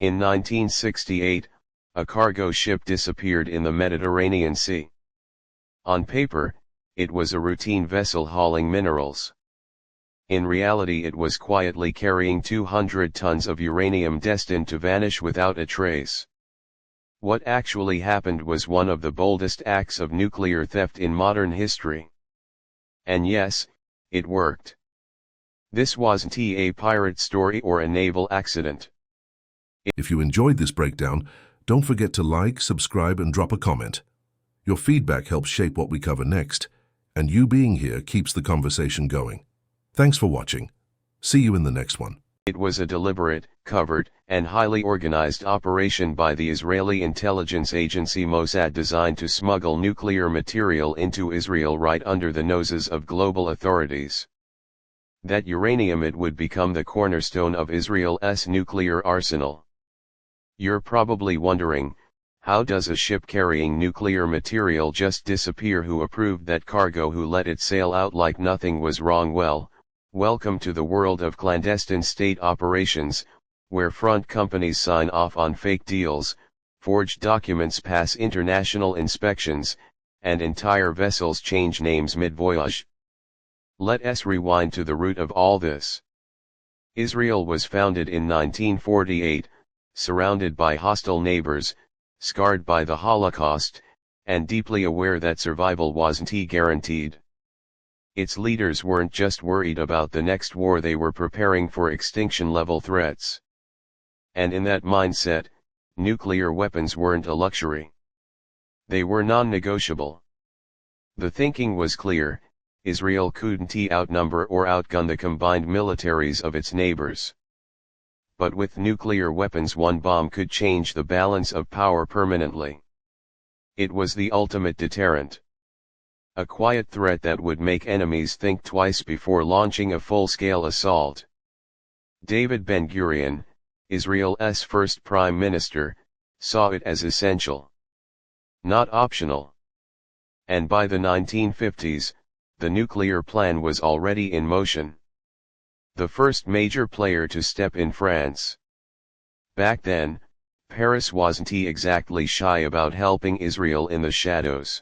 In 1968, a cargo ship disappeared in the Mediterranean Sea. On paper, it was a routine vessel hauling minerals. In reality, it was quietly carrying 200 tons of uranium destined to vanish without a trace. What actually happened was one of the boldest acts of nuclear theft in modern history. And yes, it worked. This wasn't a pirate story or a naval accident. If you enjoyed this breakdown, don't forget to like, subscribe, and drop a comment. Your feedback helps shape what we cover next, and you being here keeps the conversation going. Thanks for watching. See you in the next one. It was a deliberate, covert, and highly organized operation by the Israeli intelligence agency Mossad designed to smuggle nuclear material into Israel right under the noses of global authorities. That uranium, it would become the cornerstone of Israel's nuclear arsenal. You're probably wondering, how does a ship carrying nuclear material just disappear? Who approved that cargo? Who let it sail out like nothing was wrong? Well, welcome to the world of clandestine state operations, where front companies sign off on fake deals, forged documents pass international inspections, and entire vessels change names mid-voyage. Let us rewind to the root of all this. Israel was founded in 1948, surrounded by hostile neighbors, scarred by the Holocaust, and deeply aware that survival wasn't guaranteed. Its leaders weren't just worried about the next war, they were preparing for extinction-level threats. And in that mindset, nuclear weapons weren't a luxury. They were non-negotiable. The thinking was clear: Israel couldn't outnumber or outgun the combined militaries of its neighbors. But with nuclear weapons, one bomb could change the balance of power permanently. It was the ultimate deterrent. A quiet threat that would make enemies think twice before launching a full-scale assault. David Ben-Gurion, Israel's first prime minister, saw it as essential, not optional. And by the 1950s, the nuclear plan was already in motion. The first major player to step in, France. Back then, Paris wasn't exactly shy about helping Israel in the shadows.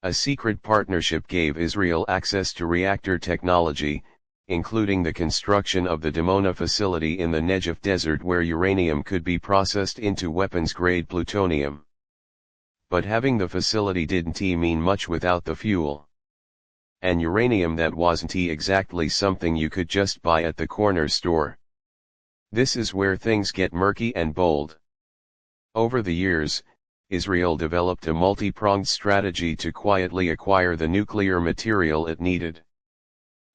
A secret partnership gave Israel access to reactor technology, including the construction of the Dimona facility in the Negev desert where uranium could be processed into weapons-grade plutonium. But having the facility didn't mean much without the fuel. And uranium, that wasn't exactly something you could just buy at the corner store. This is where things get murky and bold. Over the years, Israel developed a multi-pronged strategy to quietly acquire the nuclear material it needed.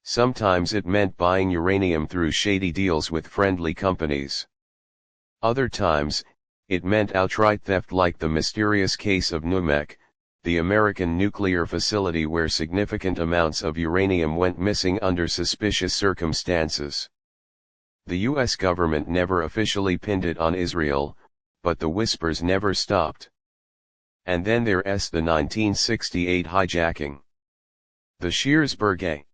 Sometimes it meant buying uranium through shady deals with friendly companies. Other times, it meant outright theft, like the mysterious case of NUMEC, the American nuclear facility where significant amounts of uranium went missing under suspicious circumstances. The US government never officially pinned it on Israel, but the whispers never stopped. And then there's the 1968 hijacking. The Shearsburg.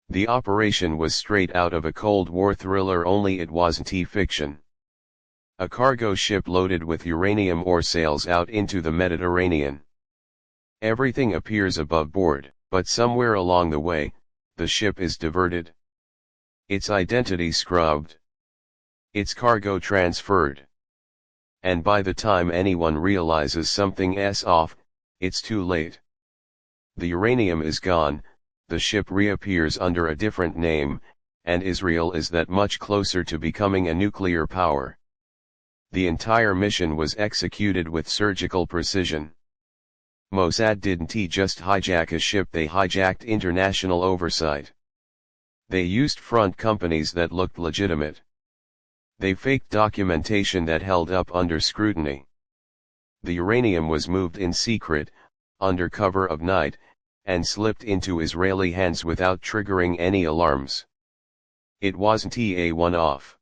The operation was straight out of a Cold War thriller, only it wasn't fiction. A cargo ship loaded with uranium ore sails out into the Mediterranean. Everything appears above board, but somewhere along the way, the ship is diverted. Its identity scrubbed. Its cargo transferred. And by the time anyone realizes something's off, it's too late. The uranium is gone, the ship reappears under a different name, and Israel is that much closer to becoming a nuclear power. The entire mission was executed with surgical precision. Mossad didn't just hijack a ship, they hijacked international oversight. They used front companies that looked legitimate. They faked documentation that held up under scrutiny. The uranium was moved in secret, under cover of night, and slipped into Israeli hands without triggering any alarms. It wasn't a one-off.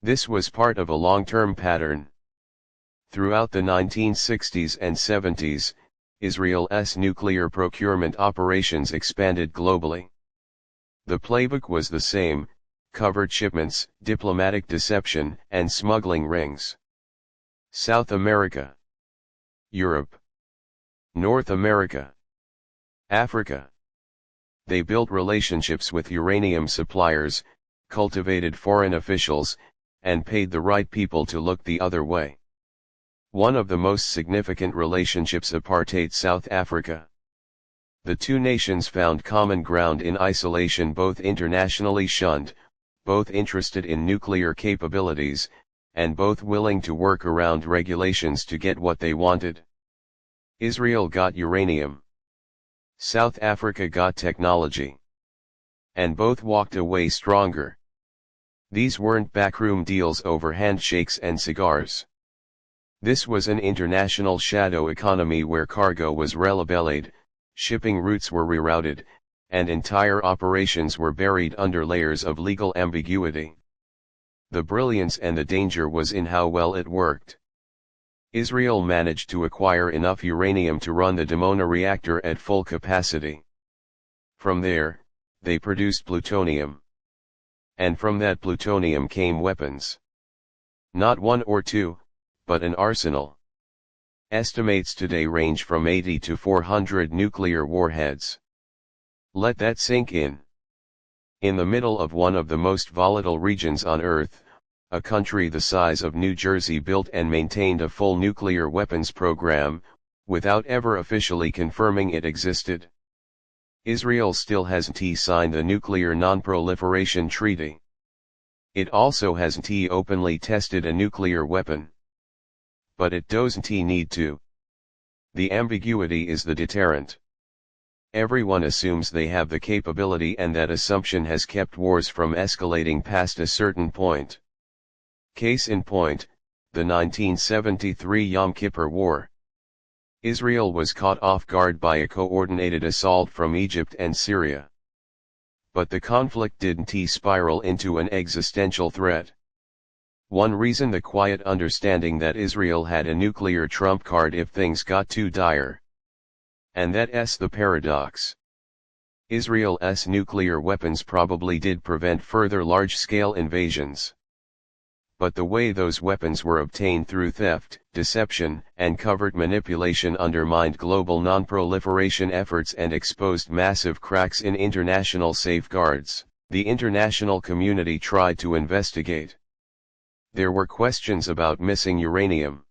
This was part of a long-term pattern. Throughout the 1960s and 70s, Israel's nuclear procurement operations expanded globally. The playbook was the same: covert shipments, diplomatic deception, and smuggling rings. South America, Europe, North America, Africa. They built relationships with uranium suppliers, cultivated foreign officials, and paid the right people to look the other way. One of the most significant relationships apartheid South Africa. The two nations found common ground in isolation, both internationally shunned, both interested in nuclear capabilities, and both willing to work around regulations to get what they wanted. Israel got uranium. South Africa got technology. And both walked away stronger. These weren't backroom deals over handshakes and cigars. This was an international shadow economy where cargo was relabeled, shipping routes were rerouted, and entire operations were buried under layers of legal ambiguity. The brilliance and the danger was in how well it worked. Israel managed to acquire enough uranium to run the Dimona reactor at full capacity. From there, they produced plutonium. And from that plutonium came weapons. Not one or two, but an arsenal. Estimates today range from 80 to 400 nuclear warheads. Let that sink in. In the middle of one of the most volatile regions on Earth, a country the size of New Jersey built and maintained a full nuclear weapons program, without ever officially confirming it existed. Israel still hasn't signed the Nuclear Non-Proliferation Treaty. It also hasn't openly tested a nuclear weapon. But it doesn't need to. The ambiguity is the deterrent. Everyone assumes they have the capability, and that assumption has kept wars from escalating past a certain point. Case in point, the 1973 Yom Kippur War. Israel was caught off guard by a coordinated assault from Egypt and Syria. But the conflict didn't spiral into an existential threat. One reason: the quiet understanding that Israel had a nuclear trump card if things got too dire. And that's the paradox. Israel's nuclear weapons probably did prevent further large-scale invasions. But the way those weapons were obtained through theft, deception, and covert manipulation undermined global non-proliferation efforts and exposed massive cracks in international safeguards. The international community tried to investigate. There were questions about missing uranium,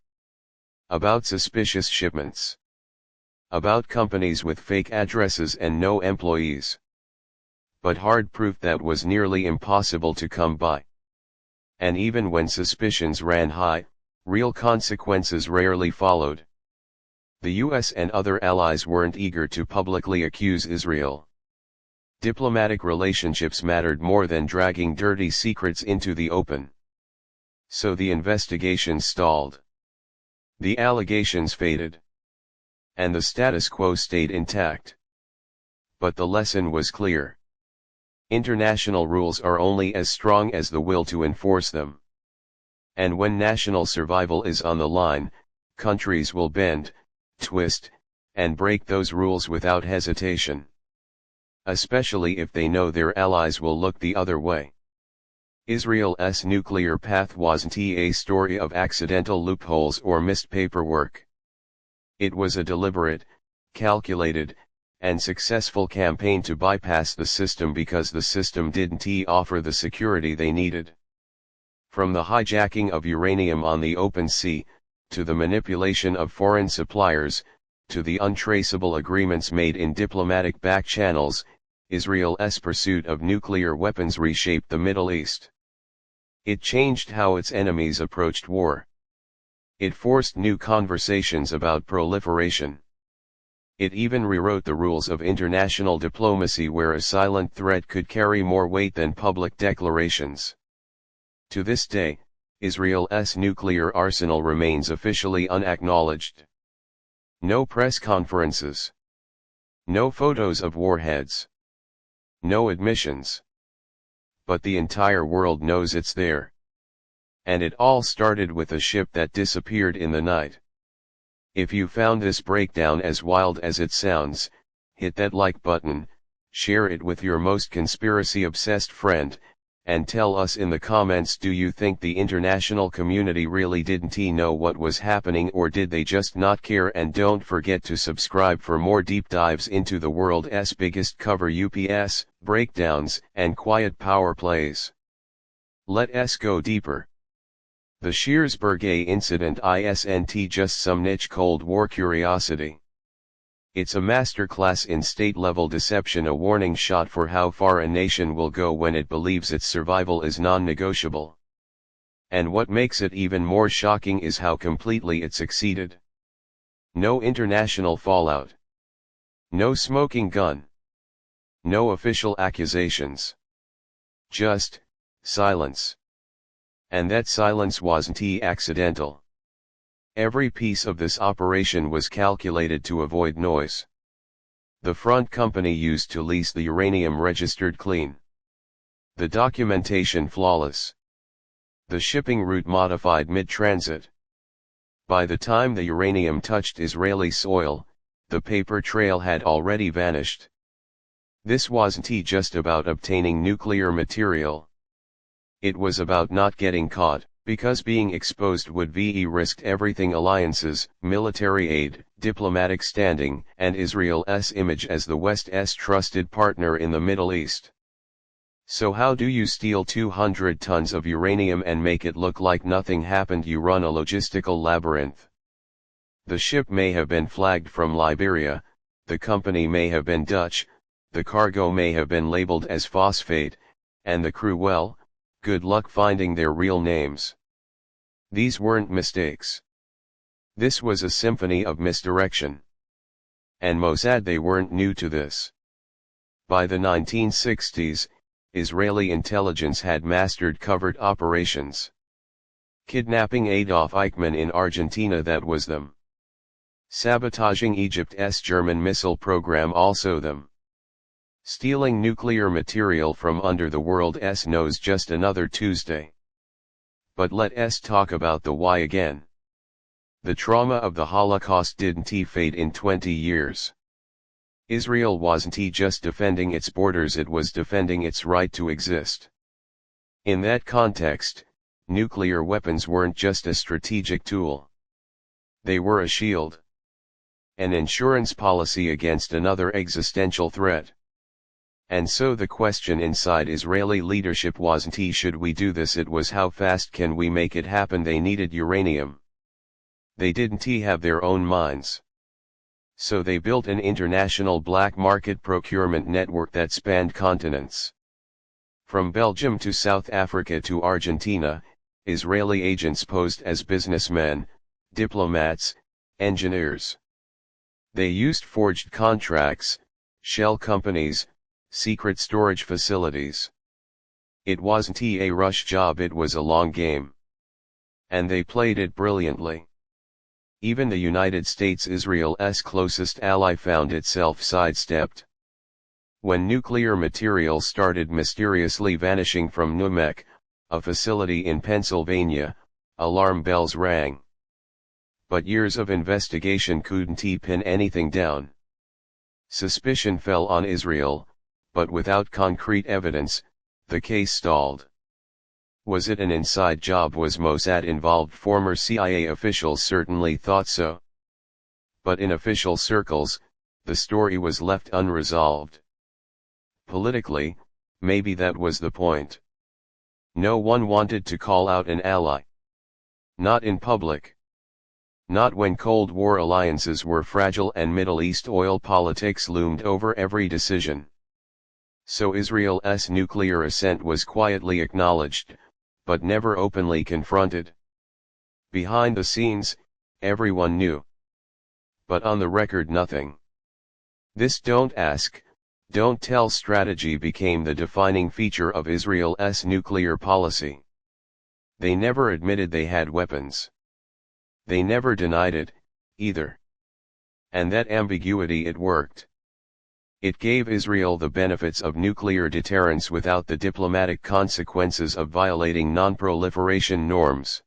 about suspicious shipments, about companies with fake addresses and no employees. But hard proof that was nearly impossible to come by. And even when suspicions ran high, real consequences rarely followed. The US and other allies weren't eager to publicly accuse Israel. Diplomatic relationships mattered more than dragging dirty secrets into the open. So the investigation stalled. The allegations faded. And the status quo stayed intact. But the lesson was clear. International rules are only as strong as the will to enforce them. And when national survival is on the line, countries will bend, twist, and break those rules without hesitation. Especially if they know their allies will look the other way. Israel's nuclear path wasn't a story of accidental loopholes or missed paperwork. It was a deliberate, calculated, and successful campaign to bypass the system because the system didn't offer the security they needed. From the hijacking of uranium on the open sea, to the manipulation of foreign suppliers, to the untraceable agreements made in diplomatic back channels, Israel's pursuit of nuclear weapons reshaped the Middle East. It changed how its enemies approached war. It forced new conversations about proliferation. It even rewrote the rules of international diplomacy, where a silent threat could carry more weight than public declarations. To this day, Israel's nuclear arsenal remains officially unacknowledged. No press conferences. No photos of warheads. No admissions. But the entire world knows it's there. And it all started with a ship that disappeared in the night. If you found this breakdown as wild as it sounds, hit that like button, share it with your most conspiracy-obsessed friend, and tell us in the comments, do you think the international community really didn't know what was happening, or did they just not care? And don't forget to subscribe for more deep dives into the world's biggest cover UPS, breakdowns, and quiet power plays. Let us go deeper. The Shearsburg A incident isn't just some niche Cold War curiosity. It's a masterclass in state-level deception, a warning shot for how far a nation will go when it believes its survival is non-negotiable. And what makes it even more shocking is how completely it succeeded. No international fallout. No smoking gun. No official accusations. Just silence. And that silence wasn't accidental. Every piece of this operation was calculated to avoid noise. The front company used to lease the uranium registered clean. The documentation flawless. The shipping route modified mid-transit. By the time the uranium touched Israeli soil, the paper trail had already vanished. This wasn't just about obtaining nuclear material. It was about not getting caught, because being exposed would risk everything: alliances, military aid, diplomatic standing, and Israel's image as the West's trusted partner in the Middle East. So how do you steal 200 tons of uranium and make it look like nothing happened? You run a logistical labyrinth. The ship may have been flagged from Liberia, the company may have been Dutch, the cargo may have been labeled as phosphate, and the crew, well, good luck finding their real names. These weren't mistakes. This was a symphony of misdirection. And Mossad, they weren't new to this. By the 1960s, Israeli intelligence had mastered covert operations. Kidnapping Adolf Eichmann in Argentina, that was them. Sabotaging Egypt's German missile program, also them. Stealing nuclear material from under the world's nose, just another Tuesday. But let us talk about the why again. The trauma of the Holocaust didn't fade in 20 years. Israel wasn't just defending its borders, it was defending its right to exist. In that context, nuclear weapons weren't just a strategic tool. They were a shield. An insurance policy against another existential threat. And so the question inside Israeli leadership wasn't should we do this, it was how fast can we make it happen. They needed uranium. They didn't have their own mines. So they built an international black market procurement network that spanned continents. From Belgium to South Africa to Argentina, Israeli agents posed as businessmen, diplomats, engineers. They used forged contracts, shell companies, secret storage facilities. It wasn't a rush job, it was a long game. And they played it brilliantly. Even the United States, Israel's closest ally, found itself sidestepped. When nuclear material started mysteriously vanishing from NUMEC, a facility in Pennsylvania, alarm bells rang. But years of investigation couldn't pin anything down. Suspicion fell on Israel, but without concrete evidence, the case stalled. Was it an inside job? Was Mossad involved? Former CIA officials certainly thought so. But in official circles, the story was left unresolved. Politically, maybe that was the point. No one wanted to call out an ally. Not in public. Not when Cold War alliances were fragile and Middle East oil politics loomed over every decision. So Israel's nuclear ascent was quietly acknowledged, but never openly confronted. Behind the scenes, everyone knew. But on the record, nothing. This don't ask, don't tell strategy became the defining feature of Israel's nuclear policy. They never admitted they had weapons. They never denied it, either. And that ambiguity, it worked. It gave Israel the benefits of nuclear deterrence without the diplomatic consequences of violating non-proliferation norms.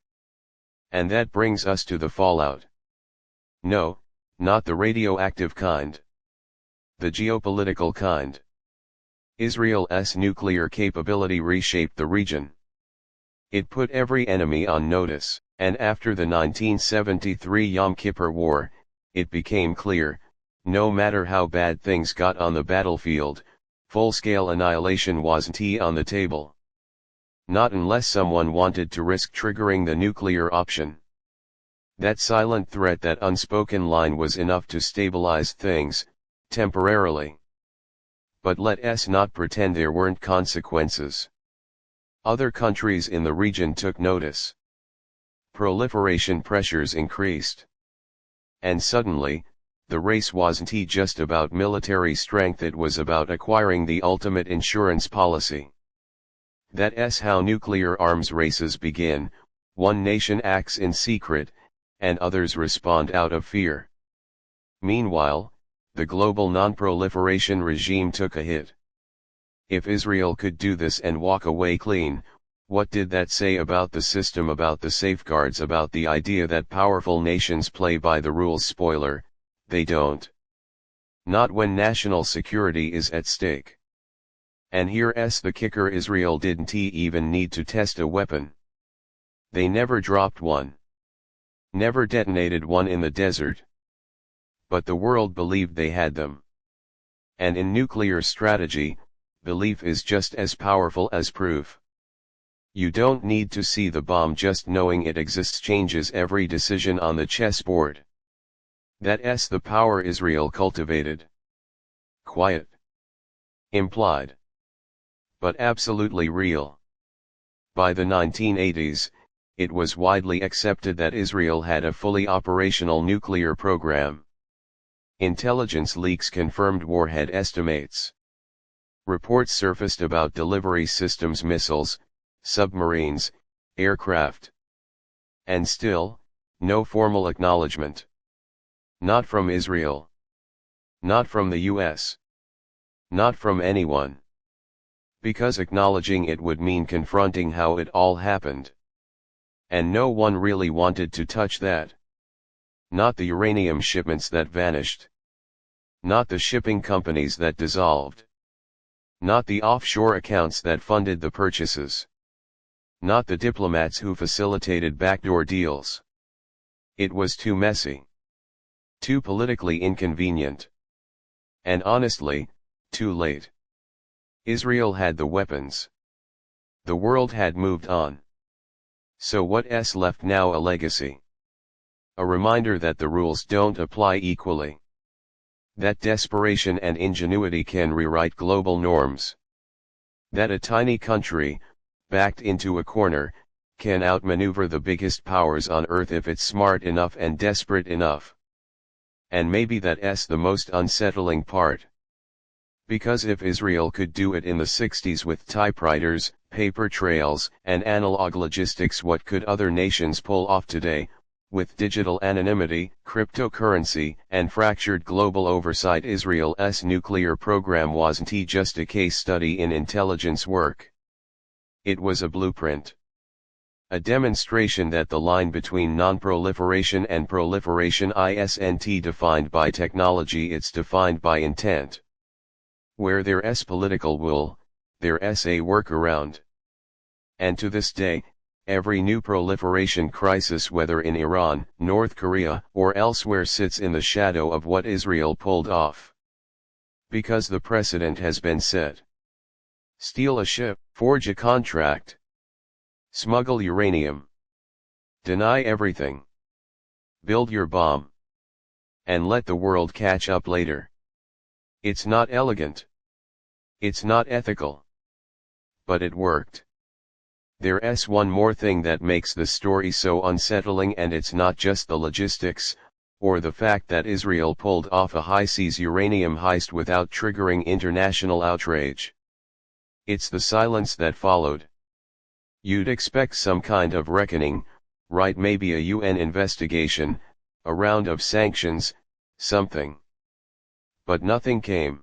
And that brings us to the fallout. No, not the radioactive kind. The geopolitical kind. Israel's nuclear capability reshaped the region. It put every enemy on notice, and after the 1973 Yom Kippur War, it became clear, no matter how bad things got on the battlefield, full-scale annihilation wasn't on the table. Not unless someone wanted to risk triggering the nuclear option. That silent threat, that unspoken line, was enough to stabilize things, temporarily. But let us not pretend there weren't consequences. Other countries in the region took notice. Proliferation pressures increased. And suddenly, the race wasn't just about military strength, it was about acquiring the ultimate insurance policy. That's how nuclear arms races begin. One nation acts in secret, and others respond out of fear. Meanwhile, the global non-proliferation regime took a hit. If Israel could do this and walk away clean, what did that say about the system, about the safeguards, about the idea that powerful nations play by the rules? Spoiler, they don't. Not when national security is at stake. And here's the kicker: Israel didn't even need to test a weapon. They never dropped one. Never detonated one in the desert. But the world believed they had them. And in nuclear strategy, belief is just as powerful as proof. You don't need to see the bomb, just knowing it exists changes every decision on the chessboard. That's the power Israel cultivated. Quiet. Implied. But absolutely real. By the 1980s, it was widely accepted that Israel had a fully operational nuclear program. Intelligence leaks confirmed warhead estimates. Reports surfaced about delivery systems, missiles, submarines, aircraft. And still, no formal acknowledgement. Not from Israel. Not from the US. Not from anyone. Because acknowledging it would mean confronting how it all happened. And no one really wanted to touch that. Not the uranium shipments that vanished. Not the shipping companies that dissolved. Not the offshore accounts that funded the purchases. Not the diplomats who facilitated backdoor deals. It was too messy. Too politically inconvenient. And honestly, too late. Israel had the weapons. The world had moved on. So what's left now? A legacy. A reminder that the rules don't apply equally. That desperation and ingenuity can rewrite global norms. That a tiny country, backed into a corner, can outmaneuver the biggest powers on earth if it's smart enough and desperate enough. And maybe that's the most unsettling part. Because if Israel could do it in the 60s with typewriters, paper trails, and analog logistics, what could other nations pull off today, with digital anonymity, cryptocurrency, and fractured global oversight? Israel's nuclear program wasn't just a case study in intelligence work. It was a blueprint. A demonstration that the line between non-proliferation and proliferation isn't defined by technology, it's defined by intent. Where there's political will, there's a workaround. And to this day, every new proliferation crisis, whether in Iran, North Korea, or elsewhere, sits in the shadow of what Israel pulled off. Because the precedent has been set. Steal a ship, forge a contract, smuggle uranium, deny everything, build your bomb, and let the world catch up later. It's not elegant. It's not ethical. But it worked. There's one more thing that makes the story so unsettling, and it's not just the logistics, or the fact that Israel pulled off a high-seas uranium heist without triggering international outrage. It's the silence that followed. You'd expect some kind of reckoning, right? Maybe a UN investigation, a round of sanctions, something. But nothing came.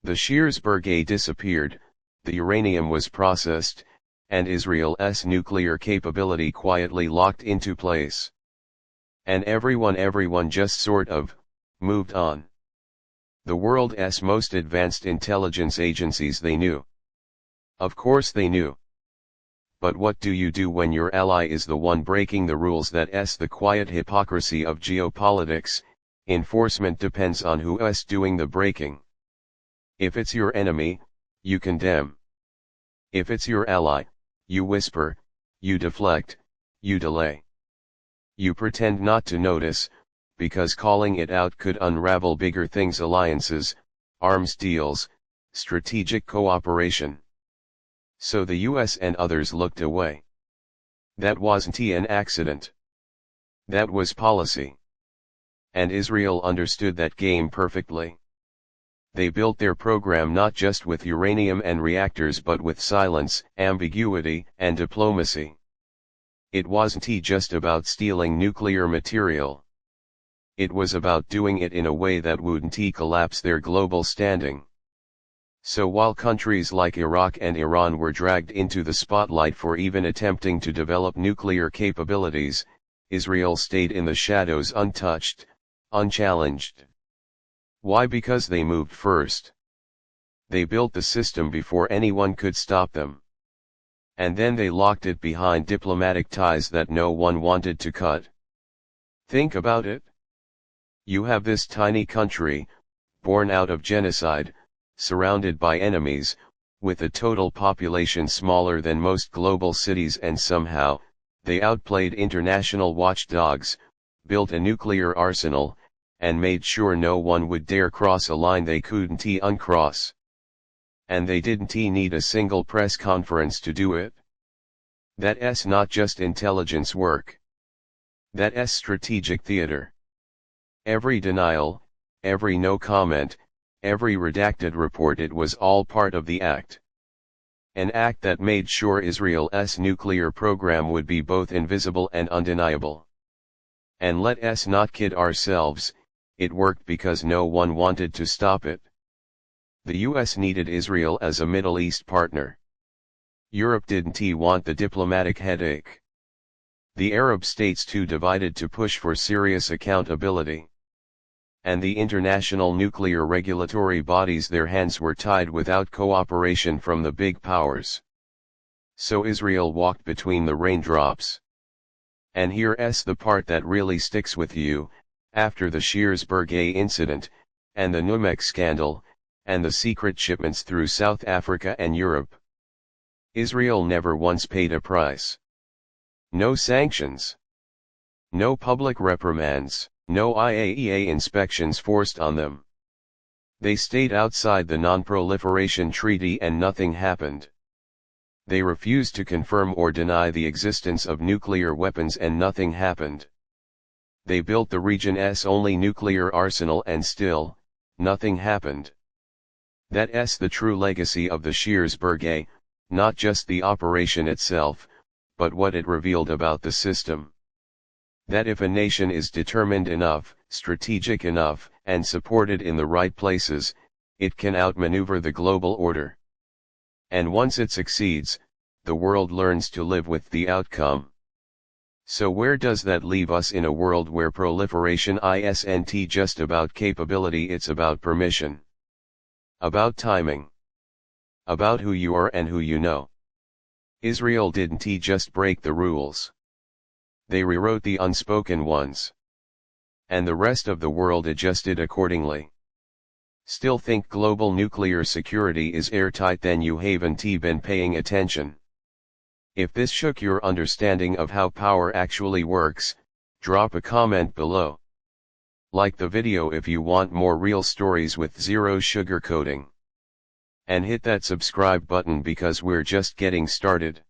The Shears Brigade disappeared, the uranium was processed, and Israel's nuclear capability quietly locked into place. And everyone just sort of moved on. the world's most advanced intelligence agencies, they knew. Of course they knew. But what do you do when your ally is the one breaking the rules? That's the quiet hypocrisy of geopolitics. Enforcement depends on who's doing the breaking. If it's your enemy, you condemn. If it's your ally, you whisper, you deflect, you delay. You pretend not to notice, because calling it out could unravel bigger things: alliances, arms deals, strategic cooperation. So the US and others looked away. That wasn't an accident. That was policy. And Israel understood that game perfectly. They built their program not just with uranium and reactors, but with silence, ambiguity, and diplomacy. It wasn't just about stealing nuclear material. It was about doing it in a way that wouldn't collapse their global standing. So while countries like Iraq and Iran were dragged into the spotlight for even attempting to develop nuclear capabilities, Israel stayed in the shadows, untouched, unchallenged. Why? Because they moved first. They built the system before anyone could stop them. And then they locked it behind diplomatic ties that no one wanted to cut. Think about it. You have this tiny country, born out of genocide, surrounded by enemies, with a total population smaller than most global cities, and somehow, they outplayed international watchdogs, built a nuclear arsenal, and made sure no one would dare cross a line they couldn't uncross. And they didn't need a single press conference to do it. That's not just intelligence work. That's strategic theater. Every denial, every no comment, every redacted report, it was all part of the act. An act that made sure Israel's nuclear program would be both invisible and undeniable. And let us not kid ourselves, it worked because no one wanted to stop it. The US needed Israel as a Middle East partner. Europe didn't want the diplomatic headache. The Arab states too divided to push for serious accountability. And the international nuclear regulatory bodies, their hands were tied without cooperation from the big powers. So Israel walked between the raindrops. And here's the part that really sticks with you: after the Shearsburg incident, and the Numex scandal, and the secret shipments through South Africa and Europe, Israel never once paid a price. No sanctions. No public reprimands. No IAEA inspections forced on them. They stayed outside the Non-Proliferation Treaty and nothing happened. They refused to confirm or deny the existence of nuclear weapons and nothing happened. They built the region's only nuclear arsenal and still, nothing happened. That's the true legacy of the Shearsburg, not just the operation itself, but what it revealed about the system. That if a nation is determined enough, strategic enough, and supported in the right places, it can outmaneuver the global order. And once it succeeds, the world learns to live with the outcome. So where does that leave us in a world where proliferation isn't just about capability, it's about permission? About timing? About who you are and who you know? Israel didn't just break the rules. They rewrote the unspoken ones. And the rest of the world adjusted accordingly. Still think global nuclear security is airtight? Then you haven't been paying attention. If this shook your understanding of how power actually works, drop a comment below. Like the video if you want more real stories with zero sugarcoating. And hit that subscribe button because we're just getting started.